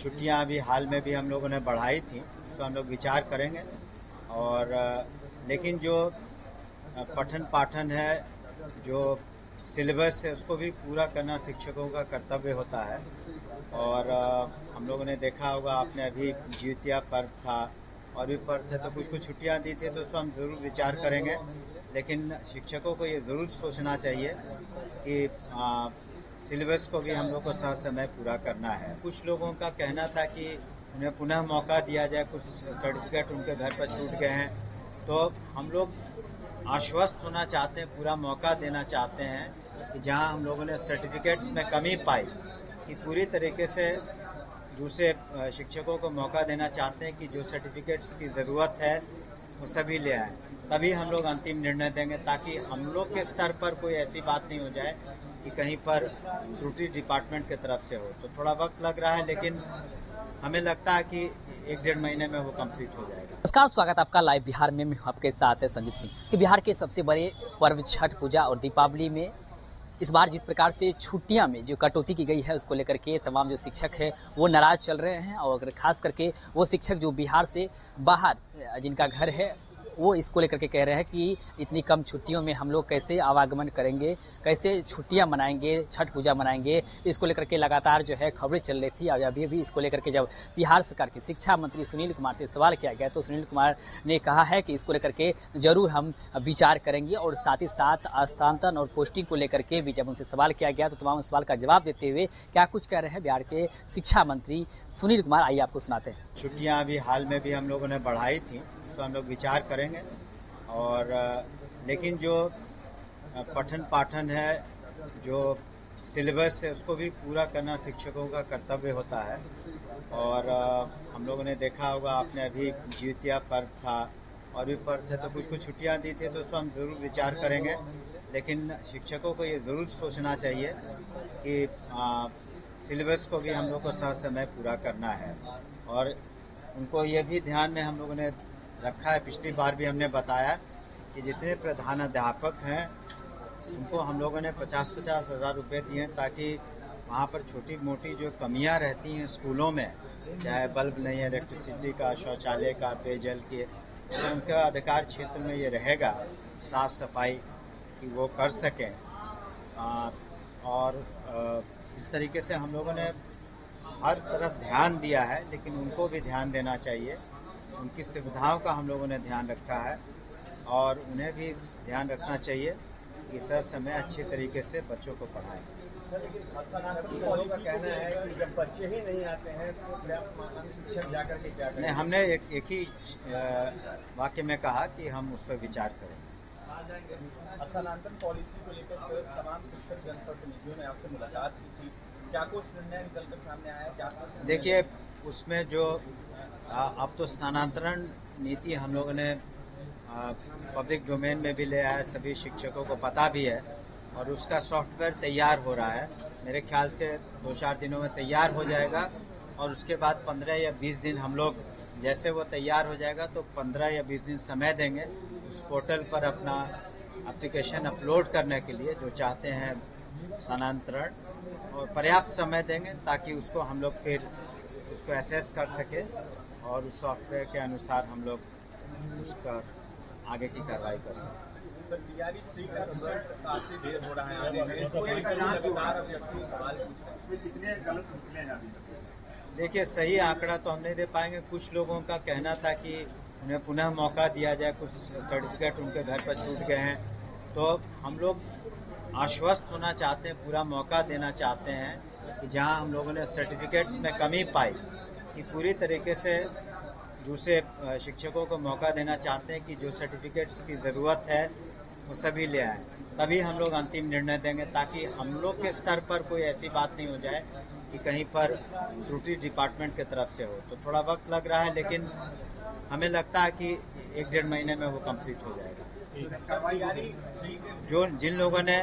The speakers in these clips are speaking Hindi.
छुट्टियां अभी हाल में भी हम लोगों ने बढ़ाई थी, उस पर हम लोग विचार करेंगे। और लेकिन जो पठन पाठन है, जो सिलेबस है, उसको भी पूरा करना शिक्षकों का कर्तव्य होता है। और हम लोगों ने देखा होगा, आपने अभी जिउतिया पर्व था और भी पर्व थे, तो कुछ कुछ छुट्टियां दी थी, तो उस पर हम ज़रूर विचार करेंगे। लेकिन शिक्षकों को ये ज़रूर सोचना चाहिए कि सिलेबस को भी हम लोग को समय पूरा करना है। कुछ लोगों का कहना था कि उन्हें पुनः मौका दिया जाए, कुछ सर्टिफिकेट उनके घर पर छूट गए हैं, तो हम लोग आश्वस्त होना चाहते हैं, पूरा मौका देना चाहते हैं कि जहां हम लोगों ने सर्टिफिकेट्स में कमी पाई, कि पूरी तरीके से दूसरे शिक्षकों को मौका देना चाहते हैं कि जो सर्टिफिकेट्स की ज़रूरत है वो सभी ले आएँ। तभी हम लोग अंतिम निर्णय देंगे, ताकि हम लोग के स्तर पर कोई ऐसी बात नहीं हो जाए कि कहीं पर त्रुटि डिपार्टमेंट की तरफ से हो। तो थोड़ा वक्त लग रहा है, लेकिन हमें लगता है कि 1-1.5 महीने में वो कंप्लीट हो जाएगा। नमस्कार, स्वागत आपका लाइव बिहार में। मैं आपके साथ है संजीव सिंह। कि बिहार के सबसे बड़े पर्व छठ पूजा और दीपावली में इस बार जिस प्रकार से छुट्टियां में जो कटौती की गई है, उसको लेकर के तमाम जो शिक्षक है वो नाराज चल रहे हैं। और खास करके वो शिक्षक जो बिहार से बाहर जिनका घर है, वो इसको लेकर के कह रहे हैं कि इतनी कम छुट्टियों में हम लोग कैसे आवागमन करेंगे, कैसे छुट्टियां मनाएंगे, छठ पूजा मनाएंगे। इसको लेकर के लगातार जो है खबरें चल रही थी। अभी अभी इसको लेकर के जब बिहार सरकार के शिक्षा मंत्री सुनील कुमार से सवाल किया गया, तो सुनील कुमार ने कहा है कि इसको लेकर के जरूर हम विचार करेंगे। और साथ ही साथ स्थानांतरण और पोस्टिंग को लेकर के भी जब उनसे सवाल किया गया, तो तमाम सवाल का जवाब देते हुए क्या कुछ कह रहे हैं बिहार के शिक्षा मंत्री सुनील कुमार, आइए आपको सुनाते हैं। छुट्टियां अभी हाल में भी हम लोगों ने बढ़ाई थी, उस पर हम लोग विचार करेंगे। और लेकिन जो पठन पाठन है, जो सिलेबस है, उसको भी पूरा करना शिक्षकों का कर्तव्य होता है। और हम लोगों ने देखा होगा, आपने अभी जिउतिया पर्व था और भी पर्व थे, तो कुछ कुछ छुट्टियां दी थी, तो उस पर हम ज़रूर विचार करेंगे। लेकिन शिक्षकों को ये ज़रूर सोचना चाहिए कि सिलेबस को भी हम लोग को समय पूरा करना है। और उनको ये भी ध्यान में हम लोगों ने रखा है, पिछली बार भी हमने बताया कि जितने प्रधानाध्यापक हैं उनको हम लोगों ने 50-50 हज़ार रुपये दिए, ताकि वहाँ पर छोटी मोटी जो कमियाँ रहती हैं स्कूलों में, चाहे बल्ब नहीं है, इलेक्ट्रिसिटी का, शौचालय का, पेयजल की, तो उनका अधिकार क्षेत्र में ये रहेगा साफ़ सफाई कि वो कर सकें। और इस तरीके से हम लोगों ने हर तरफ ध्यान दिया है, लेकिन उनको भी ध्यान देना चाहिए। उनकी सुविधाओं का हम लोगों ने ध्यान रखा है, और उन्हें भी ध्यान रखना चाहिए कि सर समय अच्छे तरीके से बच्चों को पढ़ाएं। लोगों का कहना है कि जब बच्चे ही नहीं आते हैं तो पर्याप्त मात्रा में शिक्षक जाकर के क्या करें? नहीं, हमने एक ही वाक्य में कहा कि हम उस पर विचार करेंगे। स्थानांतरण पॉलिसी को लेकर तमाम शिक्षक जनप्रतिनिधियों ने आपसे मुलाकात की थी, क्या कुछ निर्णय निकल कर सामने आया? क्या देखिए, उसमें जो अब तो स्थानांतरण नीति हम लोगों ने पब्लिक डोमेन में भी ले आया, सभी शिक्षकों को पता भी है, और उसका सॉफ्टवेयर तैयार हो रहा है। मेरे ख्याल से 2-4 दिनों में तैयार हो जाएगा, और उसके बाद 15 या 20 दिन हम लोग, जैसे वो तैयार हो जाएगा तो 15 या 20 दिन समय देंगे उस पोर्टल पर अपना एप्लीकेशन अपलोड करने के लिए, जो चाहते हैं स्थानांतरण, और पर्याप्त समय देंगे ताकि उसको हम लोग फिर उसको एसेस कर सके, और उस सॉफ्टवेयर के अनुसार हम लोग उसका आगे की कार्रवाई कर सकें। DRE-3 का रिजल्ट काफी देर हो रहा है आने में, इसको लेकर लगातार अभ्यर्थी सवाल पूछ रहे हैं, इसमें कितने गलत निकले हैं अभी तक? देखिए, सही आंकड़ा तो हम नहीं दे पाएंगे। कुछ लोगों का कहना था कि उन्हें पुनः मौका दिया जाए, कुछ सर्टिफिकेट उनके घर पर छूट गए हैं, तो हम लोग आश्वस्त होना चाहते हैं, पूरा मौका देना चाहते हैं कि जहां हम लोगों ने सर्टिफिकेट्स में कमी पाई, कि पूरी तरीके से दूसरे शिक्षकों को मौका देना चाहते हैं कि जो सर्टिफिकेट्स की ज़रूरत है वो सभी ले आएँ। तभी हम लोग अंतिम निर्णय देंगे, ताकि हम लोग के स्तर पर कोई ऐसी बात नहीं हो जाए कि कहीं पर त्रुटि डिपार्टमेंट की तरफ से हो। तो थोड़ा वक्त लग रहा है, लेकिन हमें लगता है कि 1-1.5 महीने में वो कंप्लीट हो जाएगा। जिन लोगों ने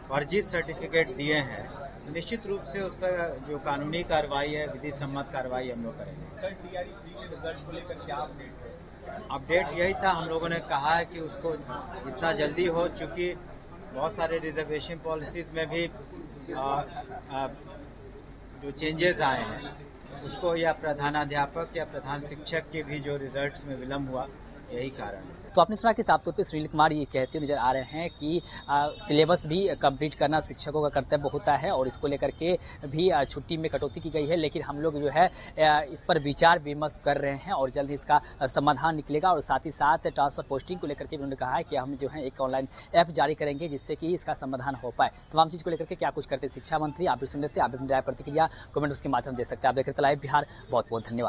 फर्जी सर्टिफिकेट दिए हैं, तो निश्चित रूप से उस पर जो कानूनी कार्रवाई है, विधि सम्मत कार्रवाई हम लोग करेंगे। सर, DRE-3 के रिजल्ट को लेकर क्या अपडेट है? अपडेट यही था, हम लोगों ने कहा है कि उसको जितना जल्दी हो, चूँकि बहुत सारे रिजर्वेशन पॉलिसीज़ में भी जो चेंजेस आए हैं, उसको या प्रधानाध्यापक या प्रधान शिक्षक के भी जो रिजल्ट्स में विलम्ब हुआ, यही कारण है। तो आपने सुना कि साफ तौर पे सुनील कुमार ये कहते हुए नजर आ रहे हैं कि सिलेबस भी कंप्लीट करना शिक्षकों का कर्तव्य होता है और इसको लेकर के भी छुट्टी में कटौती की गई है, लेकिन हम लोग जो है इस पर विचार विमर्श कर रहे हैं और जल्द ही इसका समाधान निकलेगा। और साथ ही साथ ट्रांसफर पोस्टिंग को लेकर के उन्होंने कहा है कि हम जो है एक ऑनलाइन ऐप जारी करेंगे जिससे कि इसका समाधान हो पाए। तमाम चीज़ को लेकर के क्या कुछ करते शिक्षा मंत्री, आप भी सुन लेते हैं, आप अपनी राय प्रतिक्रिया कमेंट उसके माध्यम दे सकते हैं। आप देख रहे हैं लाइव बिहार, बहुत बहुत धन्यवाद।